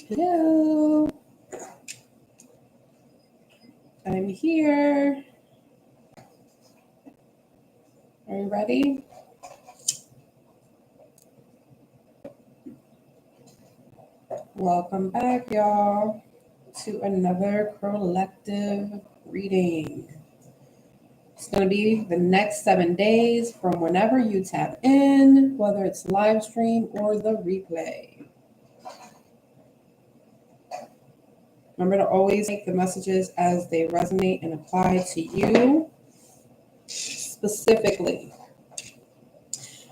Hello, I'm here. Are you ready? Welcome back, y'all, to another Crowllective reading. It's going to be the next 7 days from whenever you tap in, whether it's live stream or the replay. Remember to always take the messages as they resonate and apply to you specifically.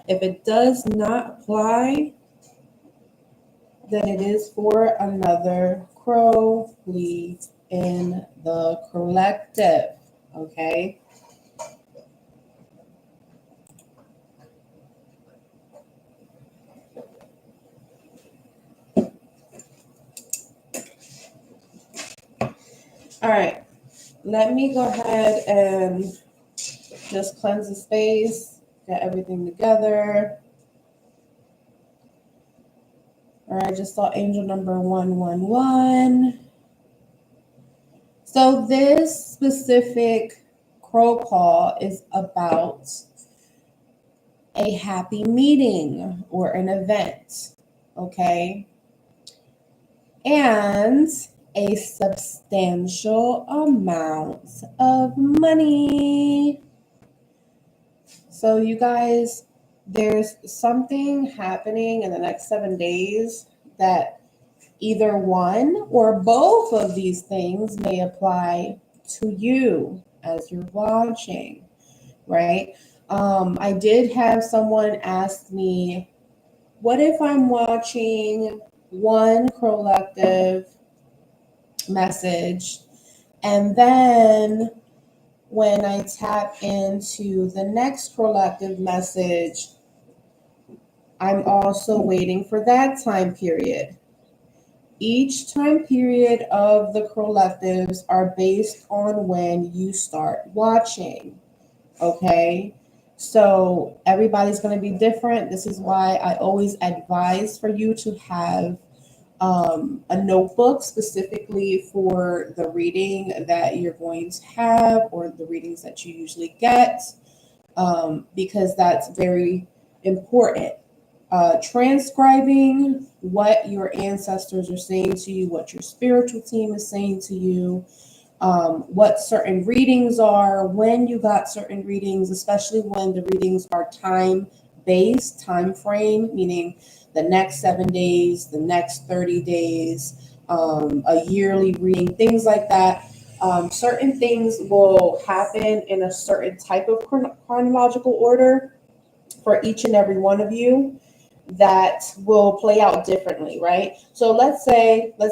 If it does not apply, then it is for another Crowllie in the Crowllective, okay? All right, let me go ahead and just cleanse the space, get everything together. All right, just saw angel number 111. So this specific crow call is about a happy meeting or an event, okay? And a substantial amount of money. So you guys, there's something happening in the next 7 days that either one or both of these things may apply to you as you're watching, right? I did have someone ask me, what if I'm watching one Crowllective message and then when I tap into the next Crowllective message, I'm also waiting for that time period. Each time period of the Crowllectives are based on when you start watching, okay? So everybody's going to be different. This is why I always advise for you to have a notebook specifically for the reading that you're going to have or the readings that you usually get, because that's very important. Transcribing what your ancestors are saying to you, what your spiritual team is saying to you, what certain readings are, when you got certain readings, especially when the readings are time-based, time frame, meaning the next 7 days, the next 30 days, a yearly reading, things like that. Certain things will happen in a certain type of chronological order for each and every one of you that will play out differently, right? So let's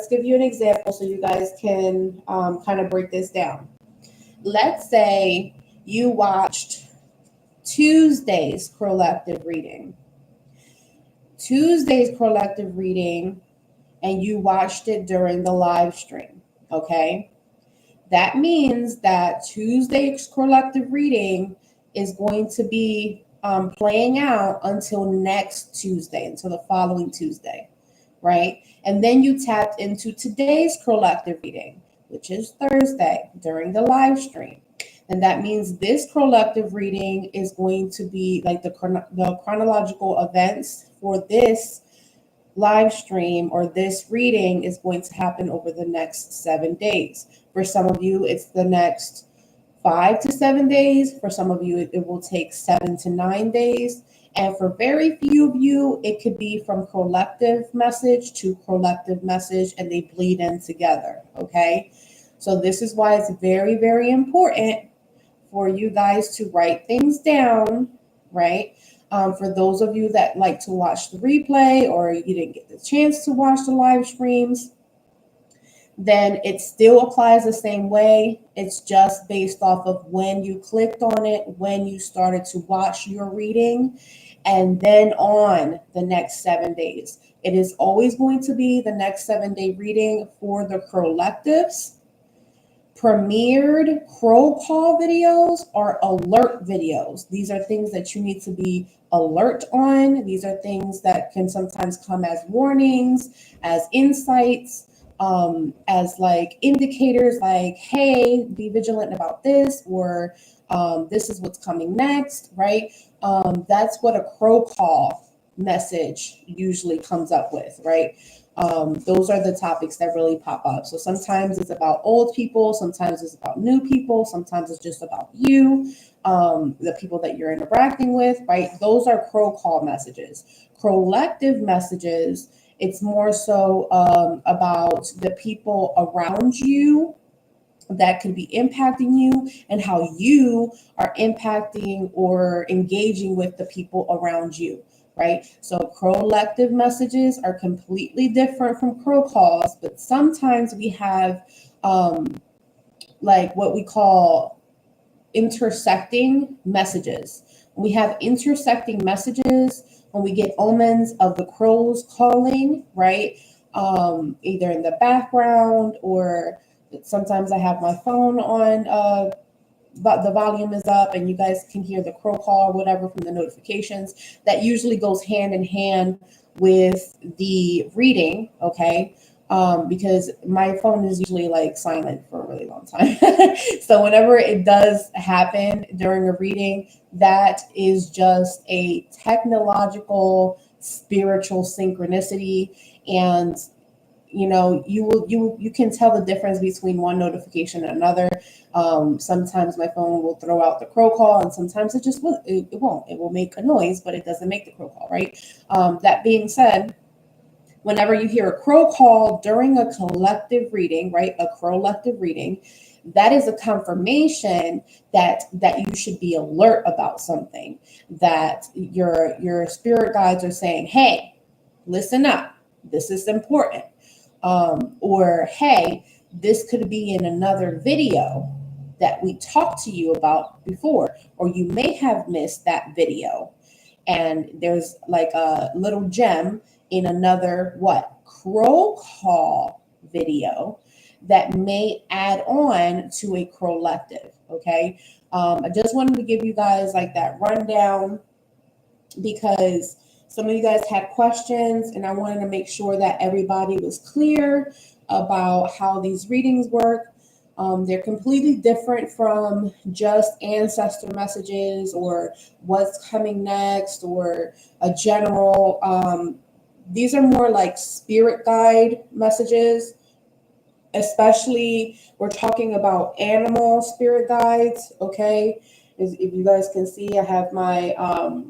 give you an example so you guys can kind of break this down. Let's say you watched Tuesday's Crowllective reading. And you watched it during the live stream, okay? That means that Tuesday's Crowllective reading is going to be playing out until next Tuesday, until the following Tuesday, right? And then you tapped into today's Crowllective reading, which is Thursday, during the live stream. And that means this Crowllective reading is going to be like the chronological events for this live stream or this reading is going to happen over the next 7 days. For some of you, it's the next 5 to 7 days. For some of you, it will take 7 to 9 days. And for very few of you, it could be from Crowllective message to Crowllective message, and they bleed in together, okay? So this is why it's very, very important for you guys to write things down, right? For those of you that like to watch the replay or you didn't get the chance to watch the live streams, then it still applies the same way. It's just based off of when you clicked on it, when you started to watch your reading, and then on the next 7 days. It is always going to be the next 7 day reading for the Crowllectives. Premiered crow call videos are alert videos. These are things that you need to be alert on. These are things that can sometimes come as warnings, as insights, as like indicators like, hey, be vigilant about this, or this is what's coming next, right? That's what a crow call message usually comes up with, right? Those are the topics that really pop up. So sometimes it's about old people, sometimes it's about new people, sometimes it's just about you, the people that you're interacting with, right? Those are crow call messages. Crowllective messages, it's more so about the people around you that could be impacting you and how you are impacting or engaging with the people around you, right? So crowlective messages are completely different from crow calls, but sometimes we have like what we call intersecting messages. We have intersecting messages when we get omens of the crows calling, right? Either in the background, or sometimes I have my phone on, but the volume is up and you guys can hear the crow call or whatever from the notifications. That usually goes hand in hand with the reading, okay? Because my phone is usually like silent for a really long time. So whenever it does happen during a reading, that is just a technological, spiritual synchronicity. And you know, you can tell the difference between one notification and another. Sometimes my phone will throw out the crow call, and sometimes it just won't. It won't. It will make a noise, but it doesn't make the crow call, right? That being said, whenever you hear a crow call during a collective reading, right, a crowlective reading, that is a confirmation that you should be alert about something, that your spirit guides are saying, hey, listen up, this is important. Or hey, this could be in another video that we talked to you about before, or you may have missed that video. And there's like a little gem in another crow call video that may add on to a crowlective. Okay. I just wanted to give you guys like that rundown because some of you guys had questions and I wanted to make sure that everybody was clear about how these readings work. They're completely different from just ancestor messages or what's coming next or a general. These are more like spirit guide messages, especially we're talking about animal spirit guides, okay? If you guys can see, I have my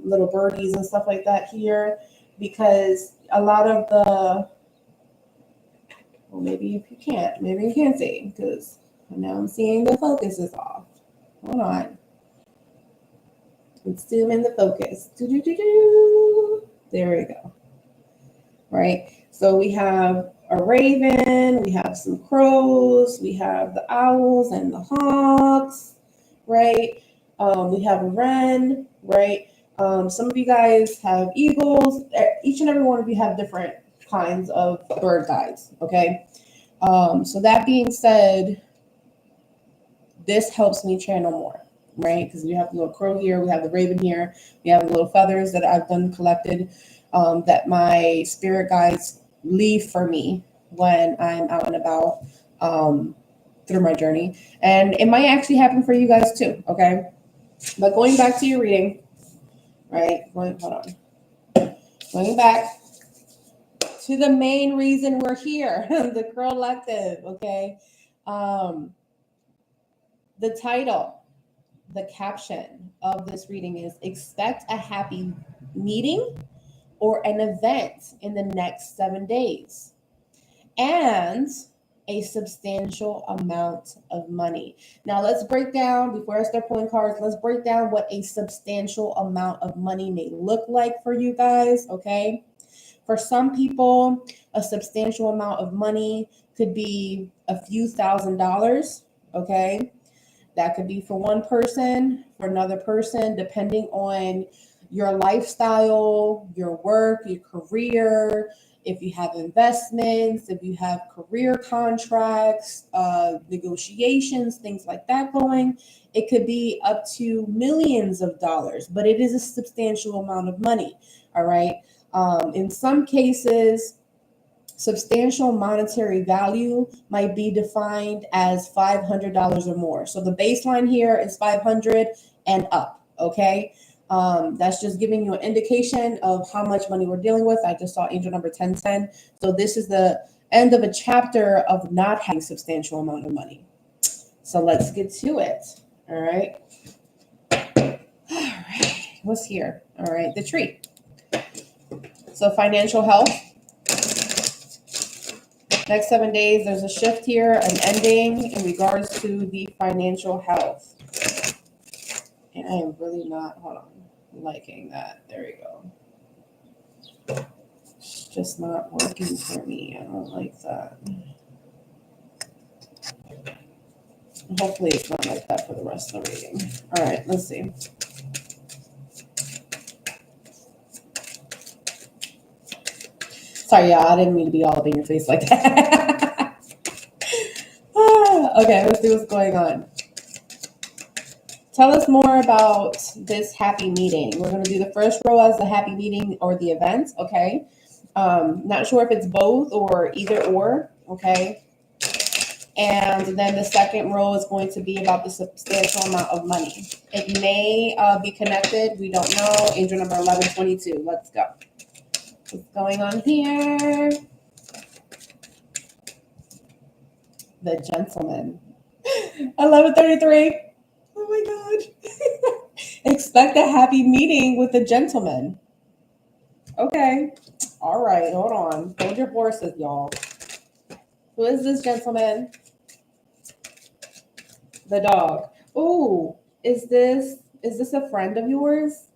little birdies and stuff like that here, because a lot of the, well, maybe if you can't, maybe you can't see, because now I'm seeing the focus is off. Hold on. It's still in the focus. Do-do-do-do. There we go. Right. So we have a raven, we have some crows, we have the owls and the hawks, right? We have a wren, right? Some of you guys have eagles. Each and every one of you have different kinds of bird guides, okay? So that being said, this helps me channel more, right? Because we have the little crow here, we have the raven here, we have the little feathers that I've done collected that my spirit guides leave for me when I'm out and about through my journey. And it might actually happen for you guys too, okay? But going back to your reading, right? Hold on. Going back to the main reason we're here, the Crowllective, okay? The title, the caption of this reading is Expect a Happy Meeting or an Event in the Next 7 Days, and a substantial amount of money. Now let's break down, before I start pulling cards, let's break down what a substantial amount of money may look like for you guys, okay? For some people, a substantial amount of money could be a few $1,000s, okay? That could be for one person, for another person, depending on your lifestyle, your work, your career, if you have investments, if you have career contracts, negotiations, things like that going. It could be up to millions of dollars, but it is a substantial amount of money. All right. In some cases, substantial monetary value might be defined as $500 or more. So the baseline here is 500 and up. Okay. That's just giving you an indication of how much money we're dealing with. I just saw angel number 1010. So this is the end of a chapter of not having substantial amount of money. So let's get to it. All right. All right. What's here? All right. The tree. So financial health. Next 7 days, there's a shift here, an ending in regards to the financial health. And I am really not, hold on, liking that. There we go. It's just not working for me. I don't like that. Hopefully it's not like that for the rest of the reading. All right, let's see. Sorry, y'all. I didn't mean to be all up in your face like that. Okay, let's see what's going on. Tell us more about this happy meeting. We're going to do the first row as the happy meeting or the event, okay? Not sure if it's both or either or, okay? And then the second row is going to be about the substantial amount of money. It may be connected. We don't know. Angel number 1122. Let's go. What's going on here? The gentleman. 1133. Oh my God. Expect a happy meeting with the gentleman. Okay. All right. Hold on. Hold your horses, y'all. Who is this gentleman? The dog. Ooh, is this a friend of yours?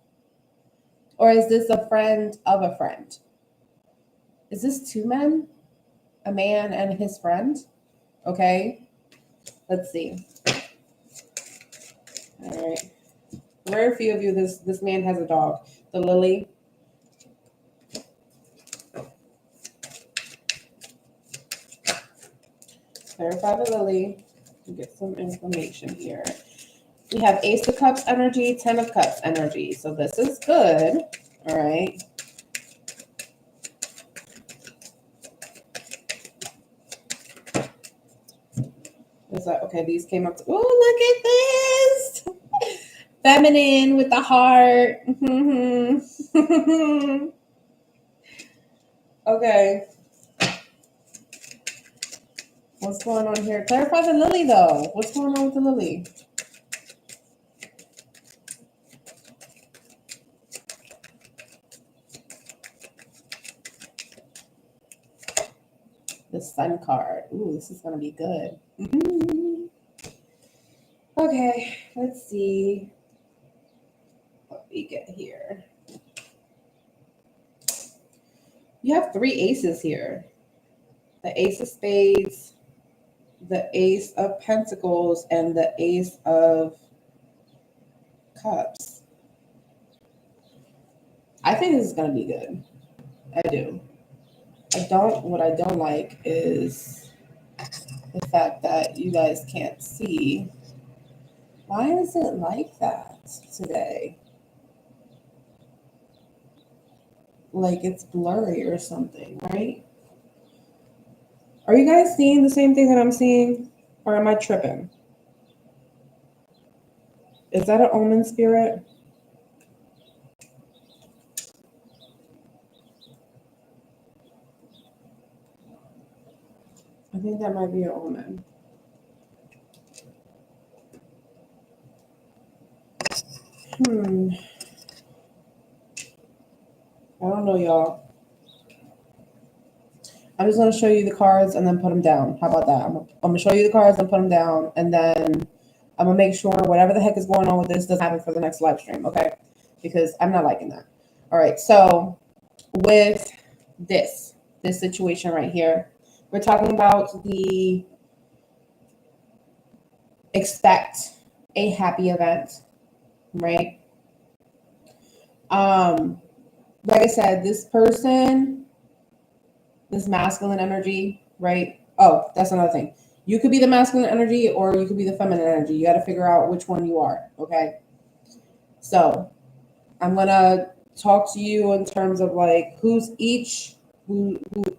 Or is this a friend of a friend? Is this two men? A man and his friend? Okay. Let's see. All right. Very few of you, this man has a dog. The lily. Clarify the lily. Get some information here. We have Ace of Cups energy, 10 of Cups energy. So this is good. All right. Is that okay? These came up. Oh, look at this. Feminine with the heart. Okay. What's going on here? Clarify the lily, though. What's going on with the lily? The sun card. Ooh, this is going to be good. Okay, let's see what we get here. You have 3 aces here. The Ace of Spades, the Ace of Pentacles, and the Ace of Cups. I think this is going to be good. I do. What I don't like is the fact that you guys can't see. Why is it like that today? Like it's blurry or something, right? Are you guys seeing the same thing that I'm seeing? Or am I tripping? Is that an omen spirit? I think that might be an omen. I don't know, y'all. I'm just going to show you the cards and then put them down. How about that? I'm going to show you the cards and put them down. And then I'm going to make sure whatever the heck is going on with this doesn't happen for the next live stream, okay? Because I'm not liking that. All right, so with this situation right here, we're talking about the expect a happy event, right? Like I said, this person this masculine energy, right? Oh, that's another thing. You could be the masculine energy or you could be the feminine energy. You got to figure out which one you are, okay? So I'm going to talk to you in terms of like who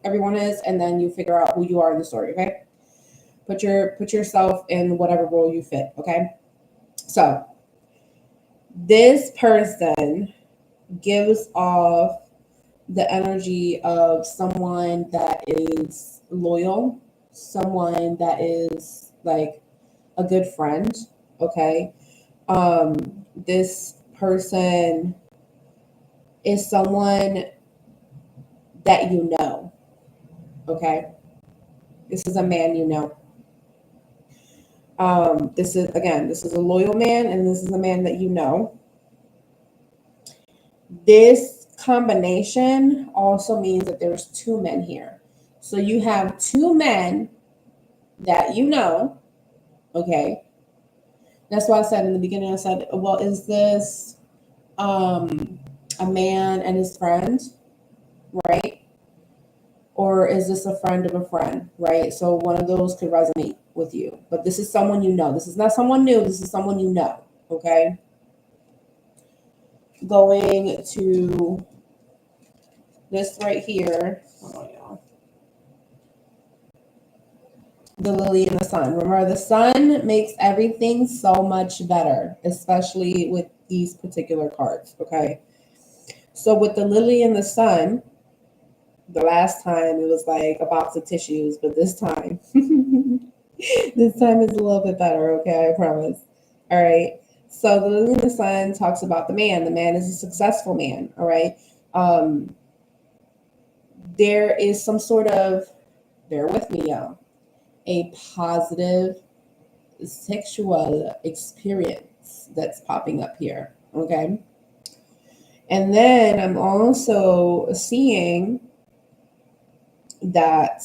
everyone is, and then you figure out who you are in the story, okay? Put yourself in whatever role you fit, okay? So this person gives off the energy of someone that is loyal, someone that is like a good friend, okay? This person is someone that you know, okay? This is a man you know. This is a loyal man, and this is a man that you know. This combination also means that there's two men here. So you have two men that you know, okay? That's why I said in the beginning, I said, well, is this a man and his friend, right? Or is this a friend of a friend, right? So one of those could resonate with you. But this is someone you know. This is not someone new. This is someone you know, okay? Going to this right here. Hold on, y'all. The lily and the sun. Remember, the sun makes everything so much better, especially with these particular cards, okay? So with the lily and the sun, the last time it was like a box of tissues, but this time, this time is a little bit better, okay? I promise. All right. So the lily and the sun talks about the man. The man is a successful man, all right? There is some sort of, bear with me, y'all, a positive sexual experience that's popping up here, okay? And then I'm also seeing that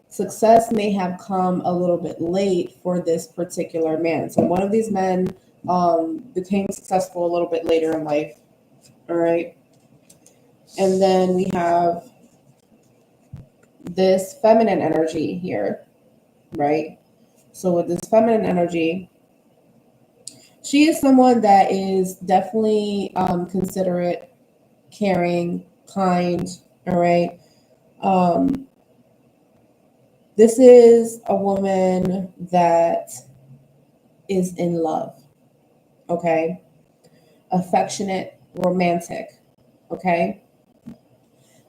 success may have come a little bit late for this particular man. So one of these men became successful a little bit later in life, all right? And then we have this feminine energy here, right? So with this feminine energy, she is someone that is definitely considerate, caring, kind, all right? This is a woman that is in love, okay? Affectionate, romantic, okay?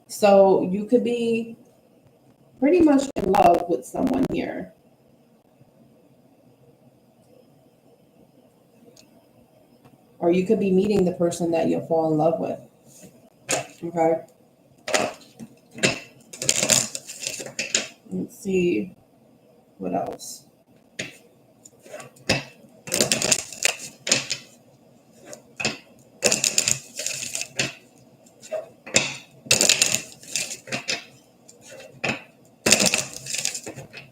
So you could be pretty much in love with someone here. Or you could be meeting the person that you'll fall in love with, okay? Let's see what else.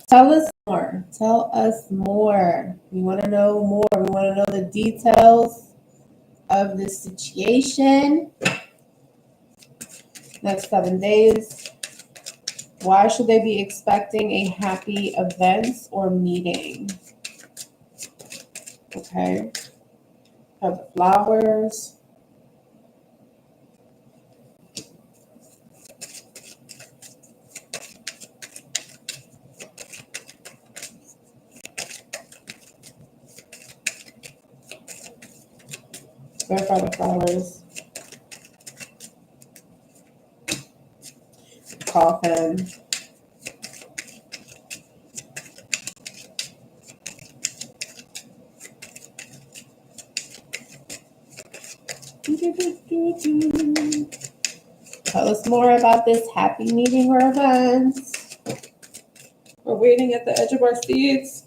Tell us more. Tell us more. We want to know more. We want to know the details of this situation. Next 7 days. Why should they be expecting a happy event or meeting? Okay. Have the flowers. Verify the flowers. Coffin. Tell us more about this happy meeting or event. We're waiting at the edge of our seats.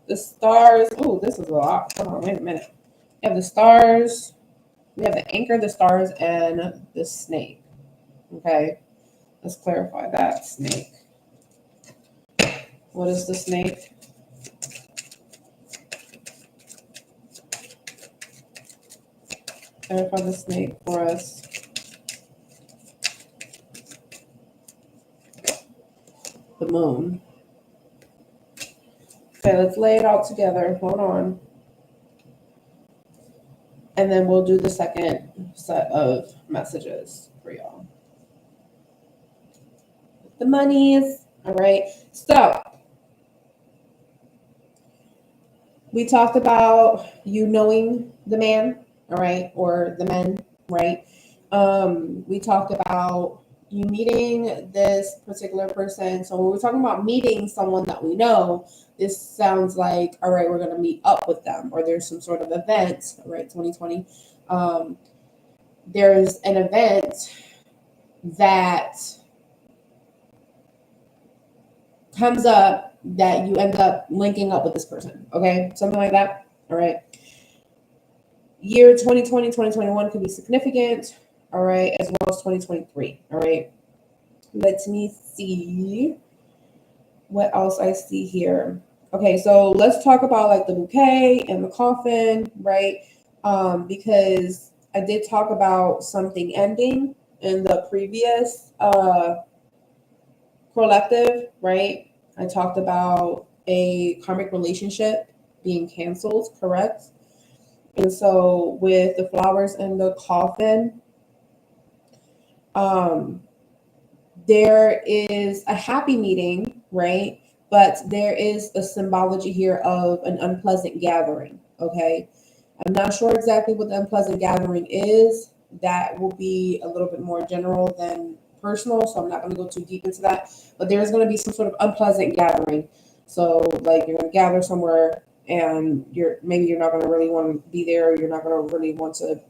The stars. Oh, this is a lot. Hold on, wait a minute. We have the stars. We have the anchor, the stars, and the snake. Okay, let's clarify that. Snake. What is the snake? Clarify the snake for us. the moon. Okay, let's lay it out together. Hold on. And then we'll do the second set of messages for y'all. The monies. All right. So we talked about you knowing the man, all right, or the men, right? We talked about you meeting this particular person. So when we're talking about meeting someone that we know, this sounds like, all right, we're going to meet up with them, or there's some sort of event, right? 2020. There's an event that comes up that you end up linking up with this person, okay? Something like that, all right? Year 2020, 2021 could be significant, all right, as well as 2023, all right? Let me see what else I see here. Okay, so let's talk about like the bouquet and the coffin, right? Because I did talk about something ending in the previous Crowllective, right? I talked about a karmic relationship being canceled, correct? And so with the flowers and the coffin, there is a happy meeting, right? But there is a symbology here of an unpleasant gathering, okay? I'm not sure exactly what the unpleasant gathering is. That will be a little bit more general than personal, so I'm not going to go too deep into that. But there's going to be some sort of unpleasant gathering. So, like, you're going to gather somewhere, and you're not going to really want to be there. You're not going to really want to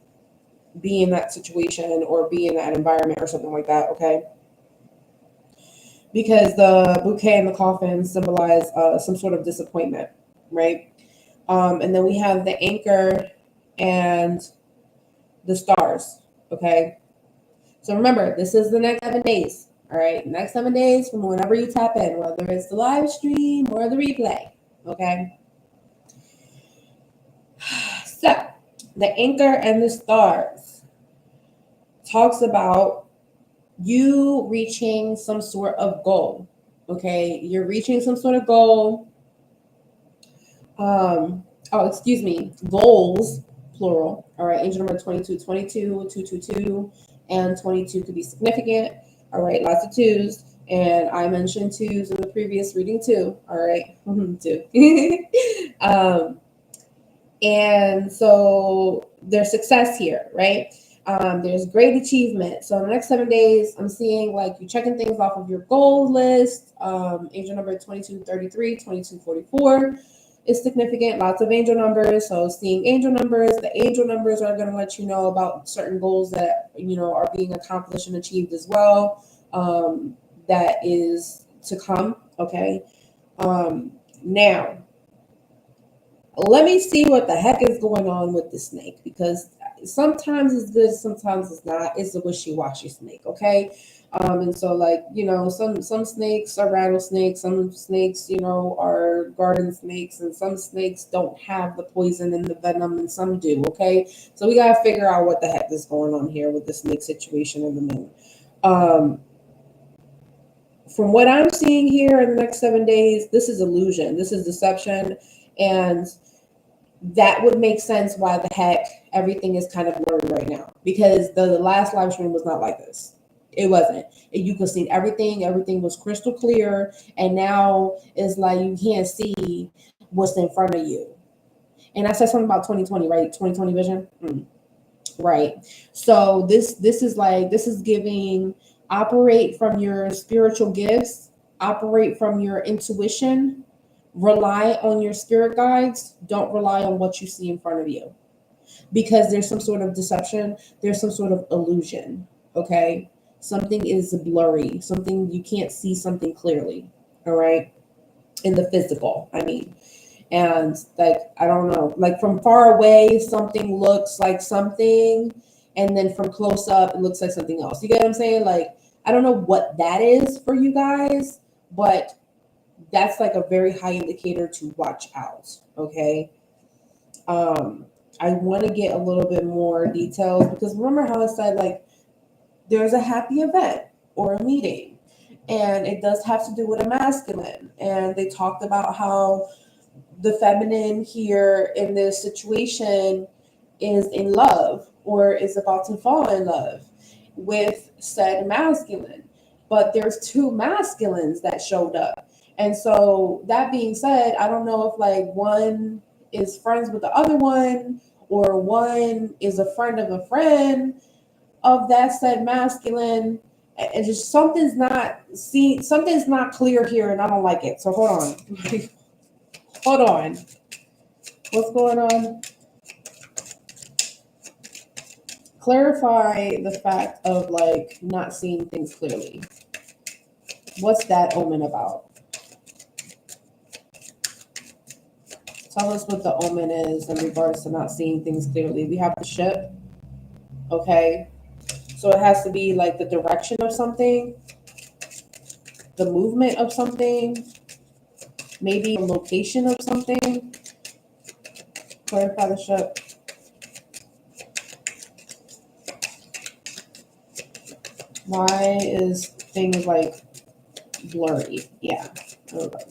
be in that situation or be in that environment or something like that. Okay. Because the bouquet and the coffin symbolize some sort of disappointment, right? And then we have the anchor and the stars, okay? So remember, this is the next 7 days, all right? Next 7 days from whenever you tap in, whether it's the live stream or the replay, okay? So the anchor and the stars talks about you reaching some sort of goal, okay? You're reaching some sort of goal. Goals, plural. All right, angel number 22, 22, 222, and 22 could be significant. All right, lots of twos. And I mentioned twos in the previous reading too. All right, two. And so there's success here, right? There's great achievement. So in the next 7 days, I'm seeing like you checking things off of your goal list. Angel number 2233, 2244 is significant. Lots of angel numbers. So seeing angel numbers, the angel numbers are going to let you know about certain goals that, are being accomplished and achieved as well. That is to come. Okay. Now, let me see what the heck is going on with the snake, because sometimes it's good, sometimes it's not. It's a wishy-washy snake, okay? And so, like, some snakes are rattlesnakes, some snakes, are garden snakes, and some snakes don't have the poison and the venom, and some do, okay? So we got to figure out what the heck is going on here with the snake situation in the moon. From what I'm seeing here in the next 7 days, this is illusion, this is deception, and that would make sense why the heck everything is kind of blurry right now, because the last live stream was not like this. It wasn't. You could see everything was crystal clear, and now it's like you can't see what's in front of you. And I said something about 2020, right? 2020 vision. Right. So this is giving, operate from your spiritual gifts, operate from your intuition, rely on your spirit guides. Don't rely on what you see in front of you, because there's some sort of deception. There's some sort of illusion. Okay. Something is blurry. Something you can't see something clearly. All right. In the physical, I mean. And like, I don't know, like from far away, something looks like something. And then from close up, it looks like something else. You get what I'm saying? Like, I don't know what that is for you guys, but that's like a very high indicator to watch out. Okay. I want to get a little bit more details, because remember how I said, like, there's a happy event or a meeting, And it does have to do with a masculine. And they talked about how the feminine here in this situation is in love or is about to fall in love with said masculine. But there's two masculines that showed up. And so that being said, I don't know if like one is friends with the other one or one is a friend of a friend of that said masculine. And just something's not clear here and I don't like it. So hold on. Hold on. What's going on? Clarify the fact of like not seeing things clearly. What's that omen about? Tell us what the omen is in regards to not seeing things clearly. We have the ship. Okay. So it has to be like the direction of something, the movement of something, maybe a location of something. Clarify the ship. Why is things like blurry? Yeah.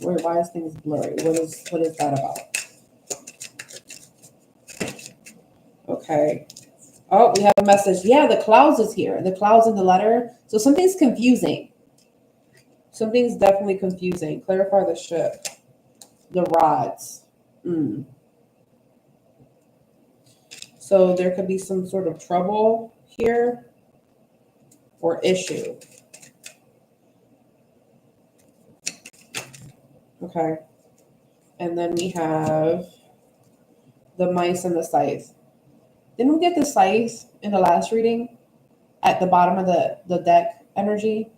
Why is things blurry? What is that about? Okay. Oh, we have a message. Yeah, the clouds is here. The clouds in the letter. So something's confusing. Something's definitely confusing. Clarify the ship. The rods. So there could be some sort of trouble here or issue. Okay. And then we have the mice and the scythe. Didn't we get the scythe in the last reading at the bottom of the deck energy?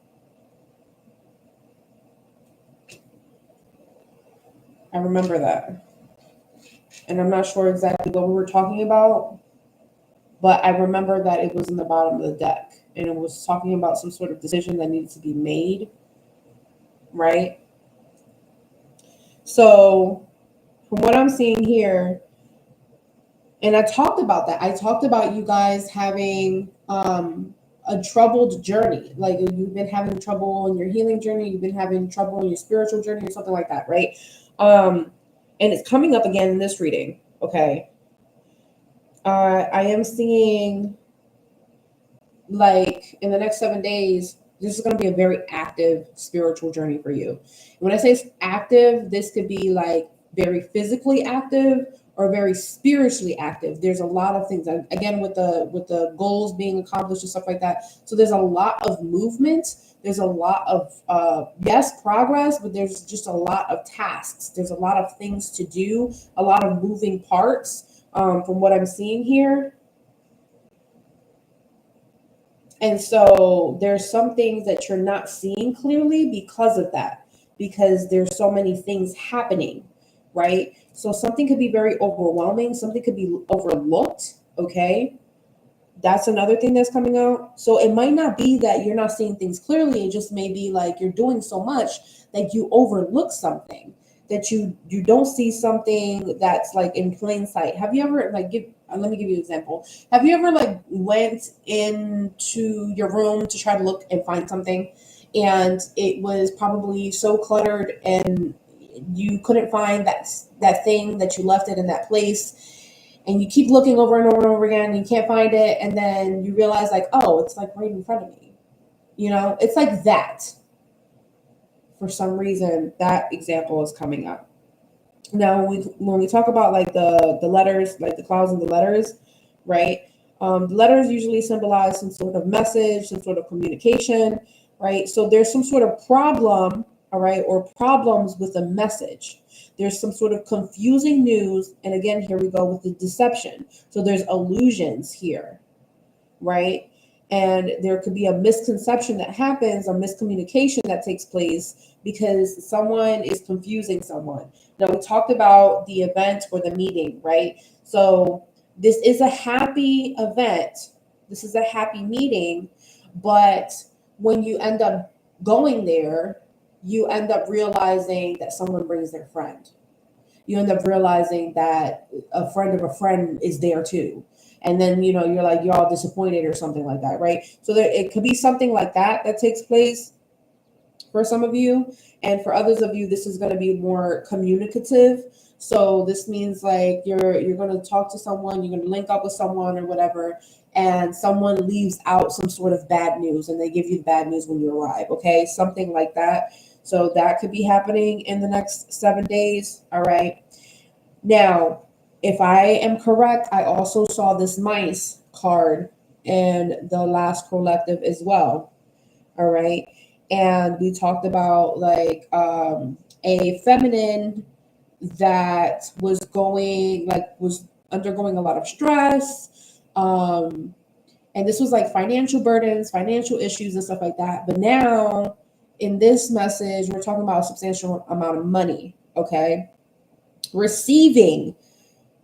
I remember that. And I'm not sure exactly what we were talking about, but I remember that it was in the bottom of the deck and it was talking about some sort of decision that needed to be made, right? So from what I'm seeing here, and I talked about that. I talked about you guys having a troubled journey. Like you've been having trouble in your healing journey, you've been having trouble in your spiritual journey or something like that, right? And it's coming up again in this reading, okay? I am seeing like in the next 7 days, this is going to be a very active spiritual journey for you. When I say it's active, this could be like very physically active or very spiritually active. There's a lot of things, again, with the goals being accomplished and stuff like that. So there's a lot of movement. There's a lot of, yes, progress, but there's just a lot of tasks. There's a lot of things to do, a lot of moving parts from what I'm seeing here. And so there's some things that you're not seeing clearly because of that, because there's so many things happening, right? So something could be very overwhelming. Something could be overlooked, okay? That's another thing that's coming out. So it might not be that you're not seeing things clearly. It just may be like you're doing so much that you overlook something, that you don't see something that's like in plain sight. Have you ever like let me give you an example. Have you ever like went into your room to try to look and find something and it was probably so cluttered and you couldn't find that thing that you left it in that place, and you keep looking over and over and over again and you can't find it, and then you realize like, oh, it's like right in front of me. You know, it's like that. For some reason, that example is coming up. Now, when we talk about like the letters, like the clouds and the letters, right? The letters usually symbolize some sort of message, some sort of communication, right? So there's some sort of problem, all right, or problems with a message. There's some sort of confusing news. And again, here we go with the deception. So there's illusions here, right? And there could be a misconception that happens, a miscommunication that takes place because someone is confusing someone. Now, we talked about the event or the meeting, right? So this is a happy event. This is a happy meeting. But when you end up going there, you end up realizing that someone brings their friend. You end up realizing that a friend of a friend is there too. And then, you know, you're all disappointed or something like that, right? So it could be something like that takes place. for some of you. And for others of you, this is going to be more communicative. So this means like you're going to talk to someone, you're going to link up with someone or whatever, and someone leaves out some sort of bad news and they give you the bad news when you arrive. Okay, something like that. So that could be happening in the next 7 days. All right. Now, if I am correct, I also saw this mice card in the last Crowllective as well. All right. And we talked about like a feminine that was undergoing a lot of stress. And this was like financial burdens, financial issues and stuff like that. But now in this message, we're talking about a substantial amount of money. Okay. Receiving,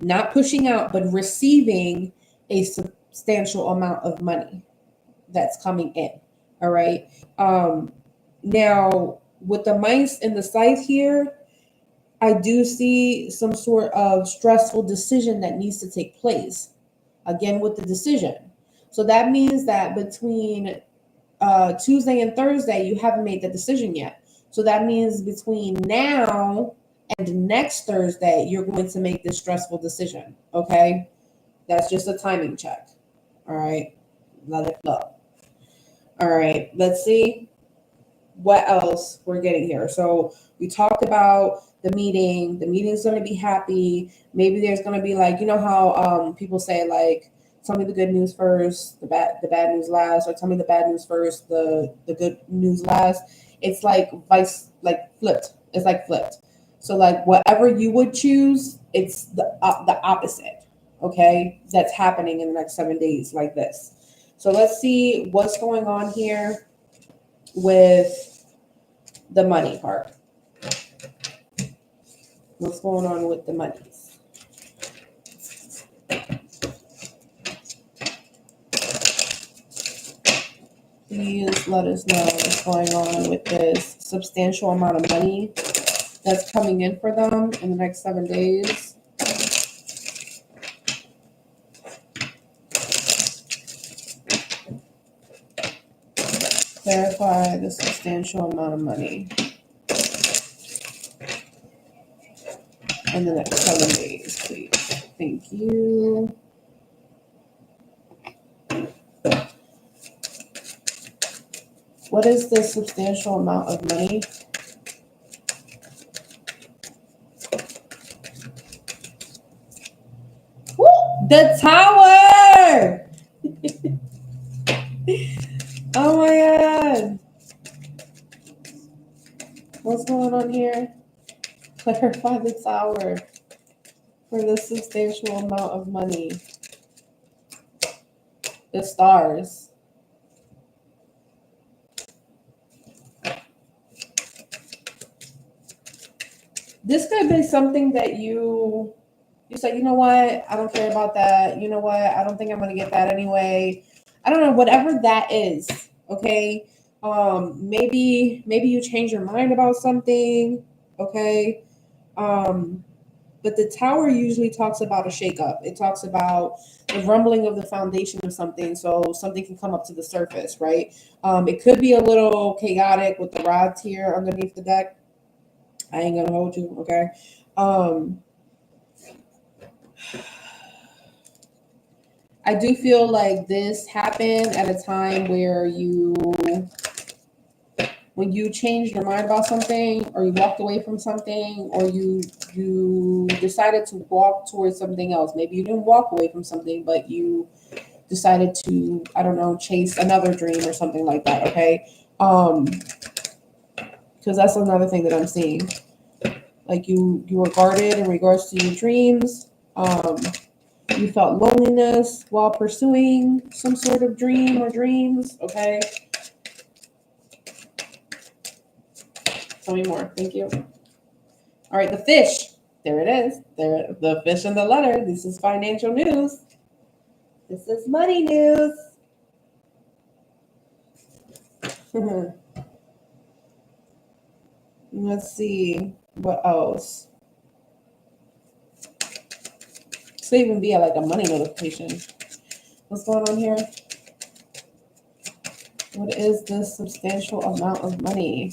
not pushing out, but receiving a substantial amount of money that's coming in. All right. Now with the mice and the scythe here, I do see some sort of stressful decision that needs to take place. Again, with the decision. So that means that between Tuesday and Thursday, you haven't made the decision yet. So that means between now and next Thursday, you're going to make this stressful decision. Okay. That's just a timing check. All right. Let it flow. All right. Let's see what else we're getting here. So we talked about the meeting. The meeting's going to be happy. Maybe there's going to be like, you know how people say like, tell me the good news first, the bad news last, or tell me the bad news first, the good news last. It's like flipped. It's like flipped. So like whatever you would choose, it's the opposite. Okay, that's happening in the next 7 days like this. So let's see what's going on here with the money part. What's going on with the monies? Please let us know what's going on with this substantial amount of money that's coming in for them in the next 7 days. Clarify the substantial amount of money in the next 7 days, please. Thank you. What is the substantial amount of money? Woo! The tower! Oh my God. What's going on here? Clarify the tower for the substantial amount of money. The stars. This could be something that you say, you know what, I don't care about that. You know what, I don't think I'm going to get that anyway. I don't know, whatever that is, okay? Maybe you change your mind about something, okay? But the tower usually talks about a shakeup. It talks about the rumbling of the foundation of something, so something can come up to the surface, right? It could be a little chaotic with the rods here underneath the deck. I ain't gonna hold you, okay? I do feel like this happened at a time where when you changed your mind about something, or you walked away from something, or you decided to walk towards something else. Maybe you didn't walk away from something, but you decided to, I don't know, chase another dream or something like that, okay? Because that's another thing that I'm seeing. Like you were guarded in regards to your dreams. You felt loneliness while pursuing some sort of dream or dreams, okay? Tell me more. Thank you. All right, the fish. There it is. There, the fish in the letter. This is financial news. This is money news. Let's see what else. This could even be like a money notification. What's going on here? What is this substantial amount of money?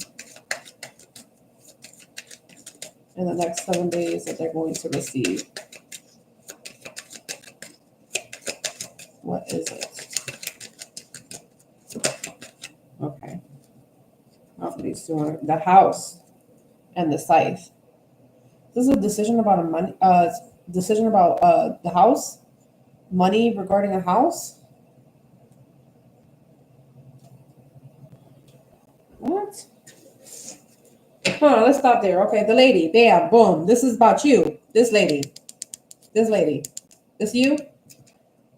in the next 7 days that they're going to receive. What is it? Okay. After these two, the house and the scythe. This is a decision about a money. Decision about the house, money regarding a house. What? Let's stop there. Okay, the lady. Bam, boom. This is about you. This lady. This lady. This you?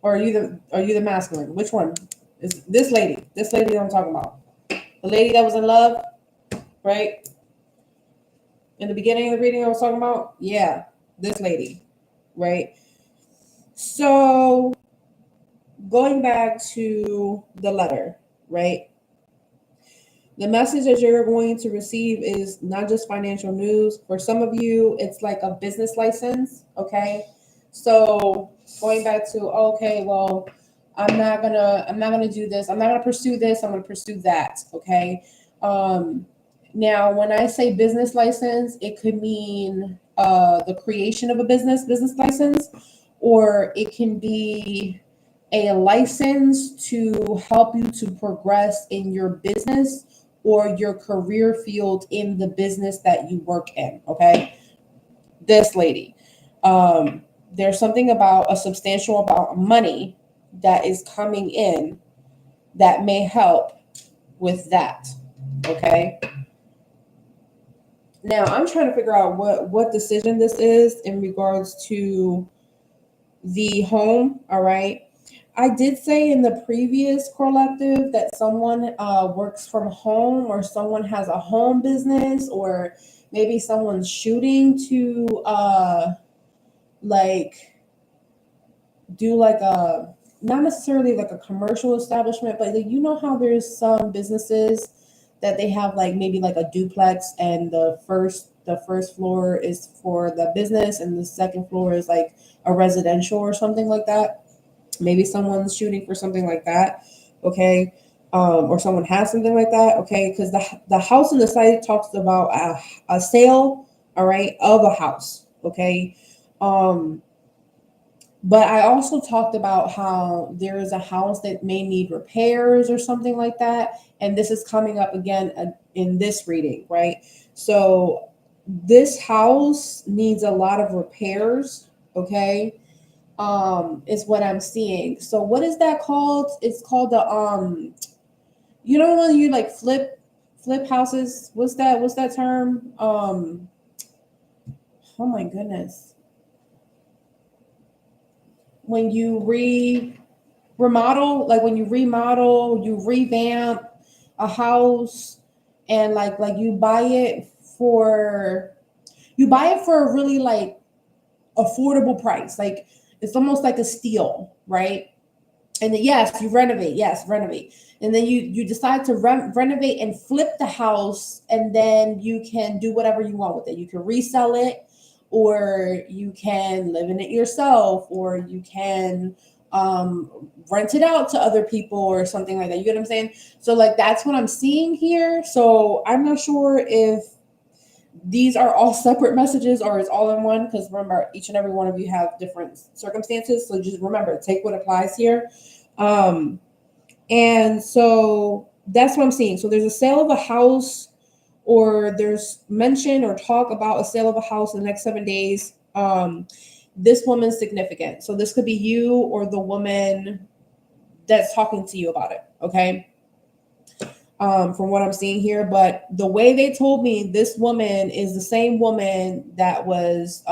Or are you the masculine? Which one? Is this lady? This lady that I'm talking about. The lady that was in love, right? In the beginning of the reading I was talking about? Yeah, this lady, right? So going back to the letter, right? The message that you're going to receive is not just financial news. For some of you, it's like a business license, okay? So going back to, okay, well, I'm not gonna do this. I'm not gonna pursue this. I'm gonna pursue that, okay? Now, when I say business license, it could mean the creation of a business license, or it can be a license to help you to progress in your business or your career field in the business that you work in, okay? This lady. There's something about a substantial amount of money that is coming in that may help with that, okay? Now, I'm trying to figure out what decision this is in regards to the home, all right? I did say in the previous Crowllective that someone works from home, or someone has a home business, or maybe someone's shooting to like do like a, not necessarily like a commercial establishment, but like, you know how there's some businesses that they have like maybe like a duplex, and the first floor is for the business and the second floor is like a residential or something like that. Maybe someone's shooting for something like that, okay? Or someone has something like that, okay? Because the house on the site talks about a sale, all right, of a house, okay? But I also talked about how there is a house that may need repairs or something like that, and this is coming up again in this reading, right? So this house needs a lot of repairs, okay? Is what I'm seeing. So what is that called? It's called the you know when you like flip houses? What's that term? Oh my goodness. When you remodel, like when you remodel, you revamp a house, and like you buy it for a really like affordable price. Like it's almost like a steal, right? And then, yes, you renovate. Yes, renovate. And then you decide to renovate and flip the house, and then you can do whatever you want with it. You can resell it, or you can live in it yourself, or you can rent it out to other people or something like that. You get what I'm saying? So like that's what I'm seeing here. So I'm not sure if these are all separate messages or it's all in one, because remember, each and every one of you have different circumstances. So just remember, take what applies here. And so that's what I'm seeing. So there's a sale of a house, or there's mention or talk about a sale of a house in the next 7 days. This woman's significant. So this could be you or the woman that's talking to you about it. Okay. From what I'm seeing here, but the way they told me, this woman is the same woman that was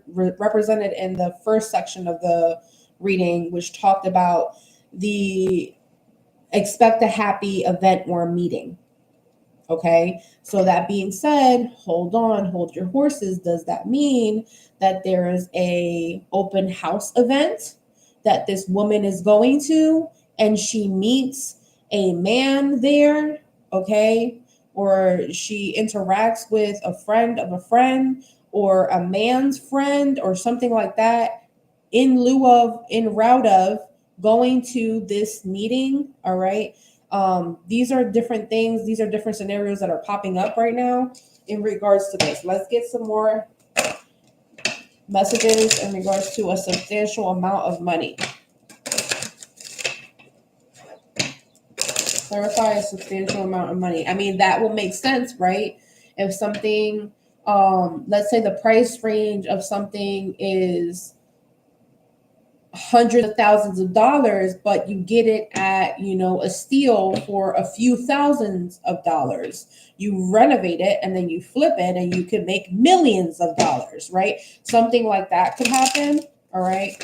represented in the first section of the reading, which talked about the expect a happy event or meeting. Okay, so that being said, hold on, hold your horses. Does that mean that there is a open house event that this woman is going to, and she meets a man there, okay? Or she interacts with a friend of a friend, or a man's friend, or something like that, en route of going to this meeting, all right? These are different things. These are different scenarios that are popping up right now in regards to this. Let's get some more messages in regards to a substantial amount of money. Clarify a substantial amount of money. I mean, that will make sense, right? If something, let's say the price range of something is hundreds of thousands of dollars, but you get it at, a steal for a few thousands of dollars. You renovate it and then you flip it and you can make millions of dollars, right? Something like that could happen. All right.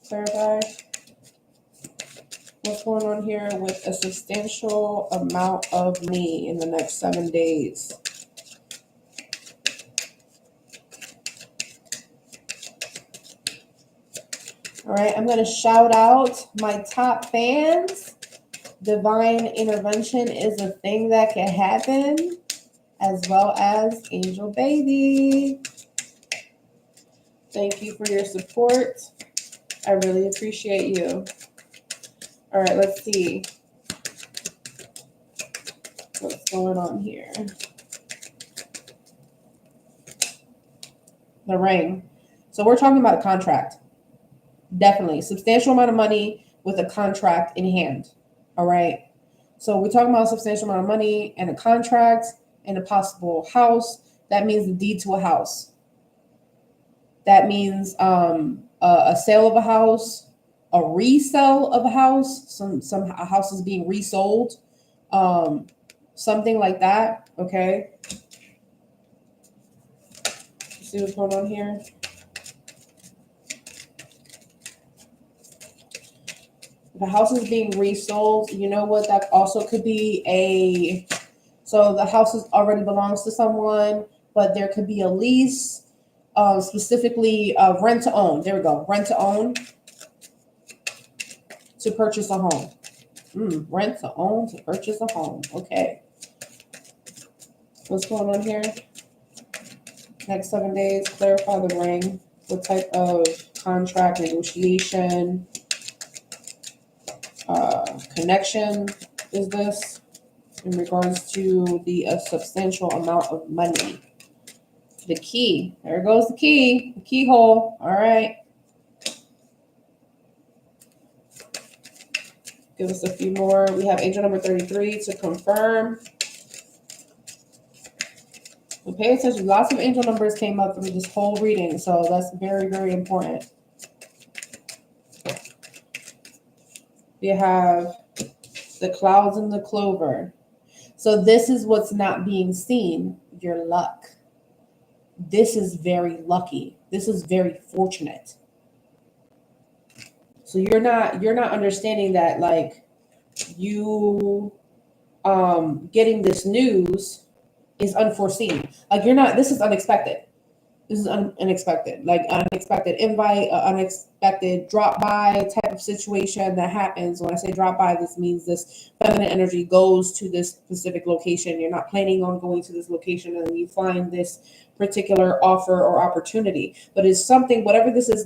Clarify. What's going on here with a substantial amount of money in the next 7 days? All right, I'm going to shout out my top fans. Divine intervention is a thing that can happen, as well as Angel Baby. Thank you for your support. I really appreciate you. All right, let's see what's going on here. The ring. So we're talking about a contract. Definitely. Substantial amount of money with a contract in hand. All right. So we're talking about a substantial amount of money and a contract and a possible house. That means the deed to a house. That means a sale of a house, a resale of a house. A house is being resold. Something like that. Okay. Let's see what's going on here. If a house is being resold, you know what? That also could be so the house already belongs to someone, but there could be a lease, specifically rent to own. There we go. Rent to own to purchase a home. Rent to own to purchase a home. Okay. What's going on here? Next 7 days, clarify the ring. What type of contract, negotiation, connection is this in regards to the substantial amount of money? The key. There goes the key. The keyhole. All right. Give us a few more. We have angel number 33 to confirm. So pay attention. Lots of angel numbers came up through this whole reading, so that's very, very important. We have the clouds and the clover. So this is what's not being seen, your luck. This is very lucky. This is very fortunate. So you're not understanding that, like, you getting this news is unforeseen. Like, this is unexpected. This is unexpected, like unexpected invite, unexpected drop by type of situation that happens. When I say drop by, this means this feminine energy goes to this specific location. You're not planning on going to this location, and you find this particular offer or opportunity. But it's something, whatever this is,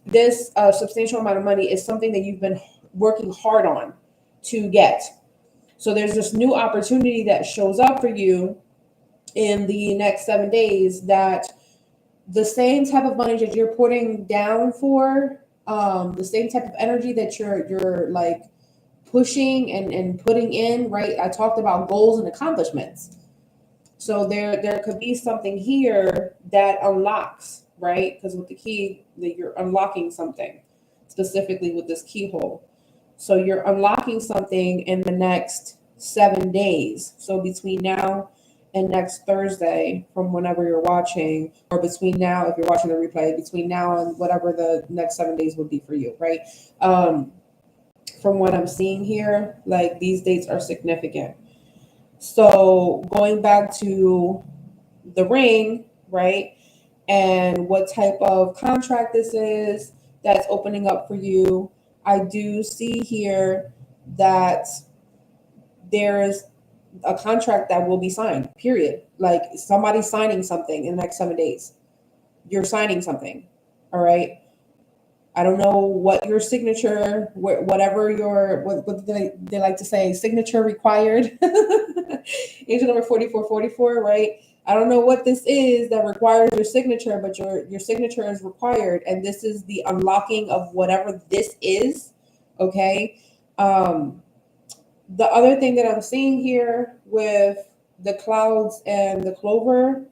this substantial amount of money is something that you've been working hard on to get. So there's this new opportunity that shows up for you in the next 7 days, that the same type of money that you're putting down for, the same type of energy that you're like pushing and putting in, right? I talked about goals and accomplishments. So there could be something here that unlocks, right? Because with the key, that you're unlocking something, specifically with this keyhole. So you're unlocking something in the next 7 days. So between now and next Thursday, from whenever you're watching, or between now, if you're watching the replay, between now and whatever the next 7 days would be for you, right? From what I'm seeing here, like, these dates are significant. So going back to the ring, right? And what type of contract this is that's opening up for you, I do see here that there's a contract that will be signed, period. Like, somebody's signing something in the next 7 days. You're signing something. All right. I don't know what your signature, whatever your, what they like to say, signature required. Angel number 4444, right? I don't know what this is that requires your signature, but your signature is required. And this is the unlocking of whatever this is. Okay. The other thing that I'm seeing here with the clouds and the clover,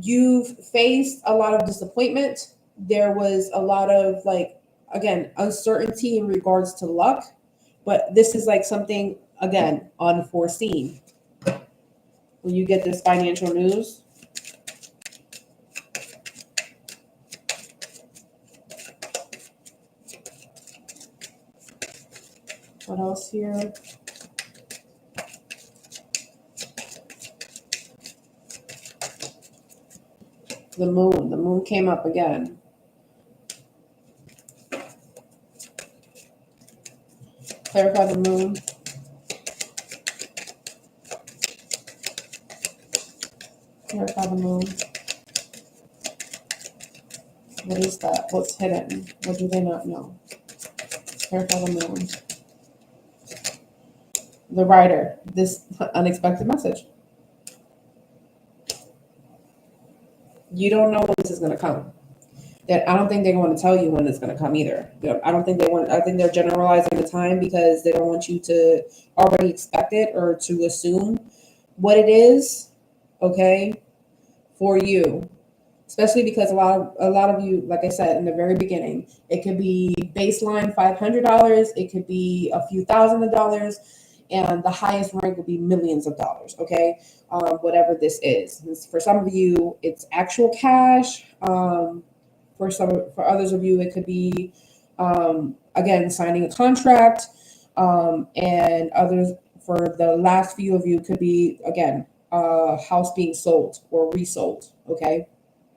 you've faced a lot of disappointment. There was a lot of, like, again, uncertainty in regards to luck, but this is like something, again, unforeseen. When you get this financial news, what else here? The moon came up again. Clarify the moon. Clarify the moon. What is that? What's hidden? What do they not know? Clarify the moon. The writer, this unexpected message. You don't know when this is going to come. That I don't think they want to tell you when it's going to come either. I don't think they want. I think they're generalizing the time because they don't want you to already expect it or to assume what it is. Okay, for you, especially because a lot of you, like I said in the very beginning, it could be baseline $500. It could be a few $1,000s. And the highest rank will be millions of dollars, okay? Whatever this is. For some of you, it's actual cash. For others of you, it could be, again, signing a contract. And others, for the last few of you, could be, again, a house being sold or resold, okay?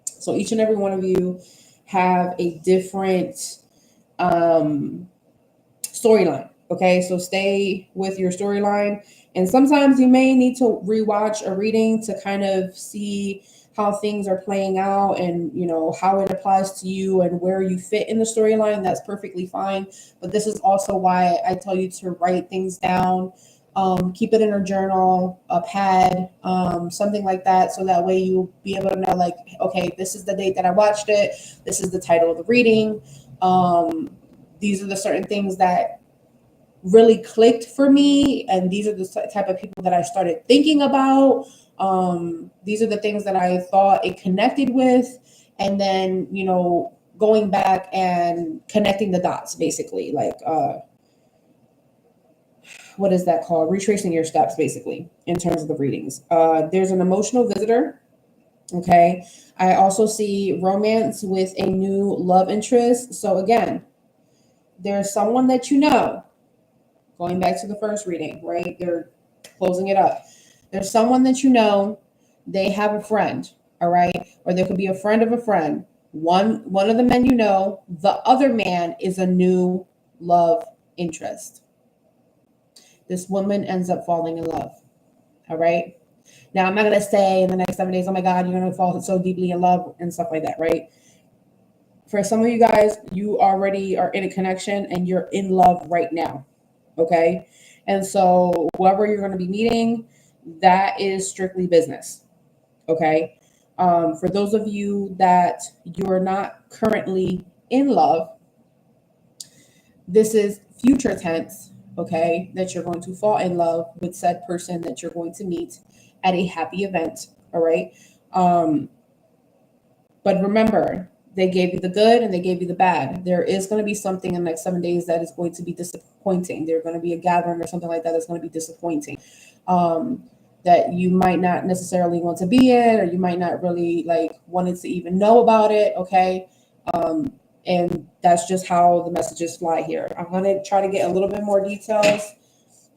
So each and every one of you have a different storyline. Okay, so stay with your storyline. And sometimes you may need to rewatch a reading to kind of see how things are playing out and, you know, how it applies to you and where you fit in the storyline. That's perfectly fine. But this is also why I tell you to write things down. Keep it in a journal, a pad, something like that. So that way you'll be able to know, like, okay, this is the date that I watched it. This is the title of the reading. These are the certain things that really clicked for me, and these are the type of people that I started thinking about. These are the things that I thought it connected with, and then, you know, going back and connecting the dots, basically, like what is that called? Retracing your steps, basically, in terms of the readings. There's an emotional visitor. Okay, I also see romance with a new love interest. So again, there's someone that you know. Going back to the first reading, right? They're closing it up. There's someone that you know, they have a friend, all right? Or there could be a friend of a friend. One of the men you know, the other man is a new love interest. This woman ends up falling in love, all right? Now, I'm not going to say in the next 7 days, oh my God, you're going to fall so deeply in love and stuff like that, right? For some of you guys, you already are in a connection and you're in love right now. Okay. And so whoever you're going to be meeting, that is strictly business. Okay. For those of you that you're not currently in love, this is future tense. Okay. That you're going to fall in love with said person that you're going to meet at a happy event. All right. But remember, they gave you the good and they gave you the bad. There is going to be something in the next 7 days that is going to be disappointing. There's going to be a gathering or something like that that's going to be disappointing, that you might not necessarily want to be in, or you might not really like wanted to even know about it. Okay. And that's just how the messages fly here. I'm going to try to get a little bit more details.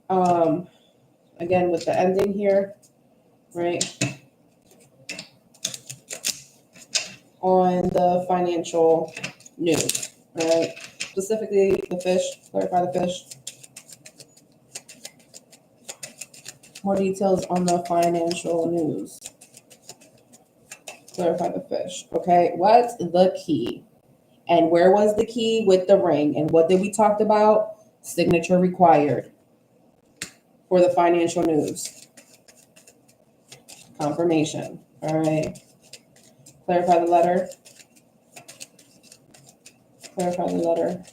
Again, with the ending here, right? On the financial news, right? Specifically the fish, clarify the fish. More details on the financial news. Clarify the fish. Okay, what's the key? And where was the key? With the ring. And what did we talk about? Signature required for the financial news. Confirmation. All right. Clarify the letter. Clarify the letter.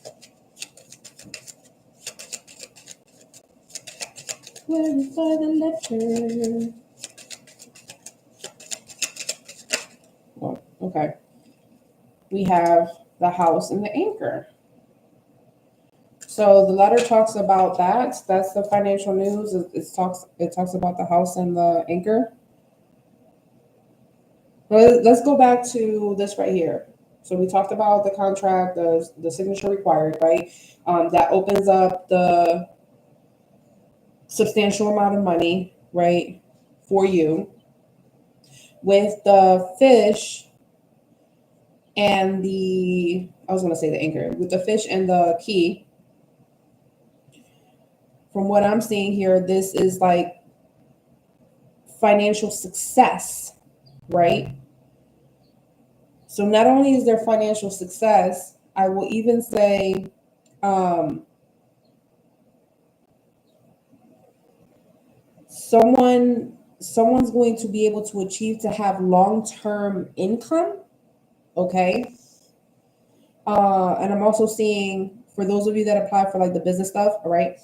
Clarify the letter. Oh, okay. We have the house and the anchor. So the letter talks about that. That's the financial news. It talks about the house and the anchor. Let's go back to this right here. So we talked about the contract, the signature required, right? That opens up the substantial amount of money, right, for you. With the fish and I was going to say the anchor. With the fish and the key, from what I'm seeing here, this is like financial success, right? So not only is there financial success, I will even say someone's going to be able to achieve to have long-term income, okay? And I'm also seeing, for those of you that apply for like the business stuff, all right,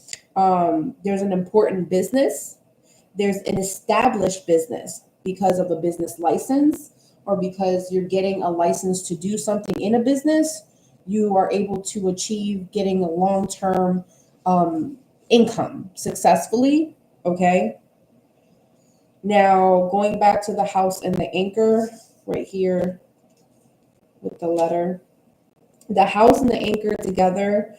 there's an important business. There's an established business because of a business license, or because you're getting a license to do something in a business. You are able to achieve getting a long-term income successfully, okay? Now, going back to the house and the anchor right here with the letter, the house and the anchor together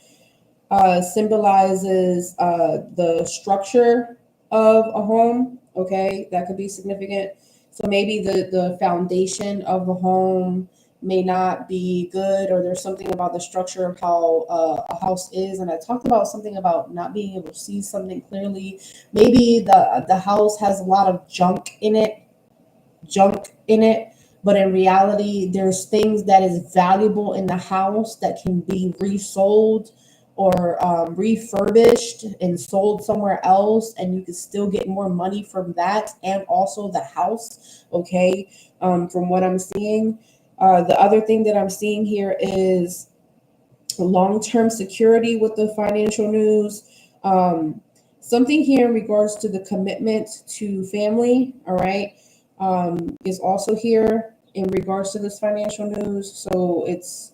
symbolizes the structure of a home, okay? That could be significant. So maybe the foundation of the home may not be good, or there's something about the structure of how a house is. And I talked about something about not being able to see something clearly. Maybe the house has a lot of junk in it, but in reality, there's things that is valuable in the house that can be resold or refurbished and sold somewhere else, and you can still get more money from that and also the house, okay? From what I'm seeing. The other thing that I'm seeing here is long-term security with the financial news. Something here in regards to the commitment to family, all right, is also here in regards to this financial news. So it's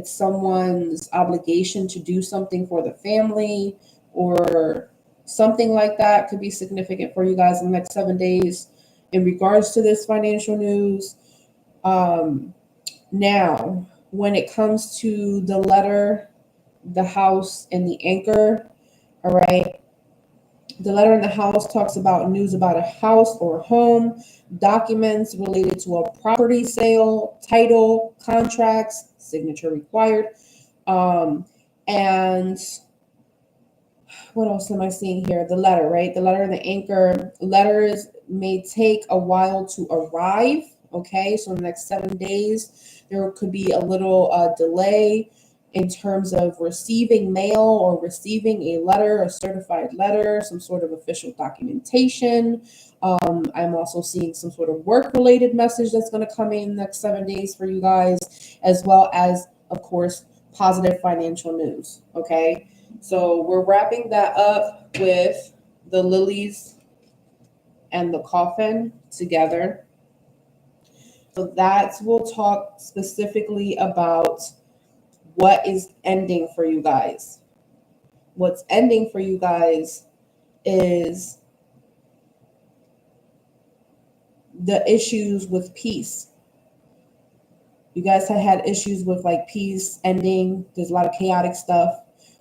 someone's obligation to do something for the family, or something like that could be significant for you guys in the next 7 days in regards to this financial news. Now, when it comes to the letter, the house, and the anchor, all right, the letter in the house talks about news about a house or home, documents related to a property sale, title, contracts, signature required. And what else am I seeing here? The letter, right? The letter and the anchor. Letters may take a while to arrive. Okay, so in the next 7 days, there could be a little delay in terms of receiving mail or receiving a letter, a certified letter, some sort of official documentation. I'm also seeing some sort of work-related message that's going to come in the next 7 days for you guys, as well as, of course, positive financial news. Okay, so we're wrapping that up with the lilies and the coffin together. So we'll talk specifically about what is ending for you guys. What's ending for you guys is the issues with peace. You guys have had issues with like peace ending. There's a lot of chaotic stuff.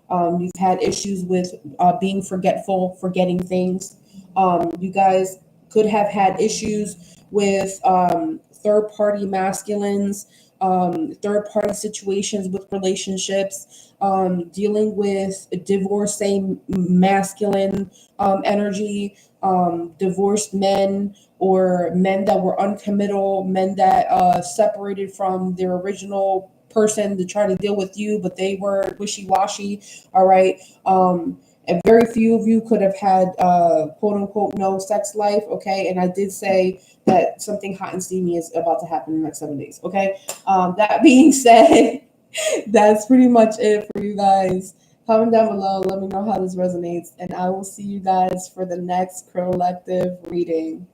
You've had issues with being forgetful, forgetting things. You guys could have had issues with third-party masculines, third-party situations with relationships, dealing with divorcing masculine energy, divorced men, or men that were uncommittal, men that separated from their original person to try to deal with you, but they were wishy-washy. All right. And very few of you could have had quote unquote no sex life. Okay. And I did say that something hot and steamy is about to happen in the next 7 days. Okay. That being said, that's pretty much it for you guys. Comment down below. Let me know how this resonates. And I will see you guys for the next Crowllective reading.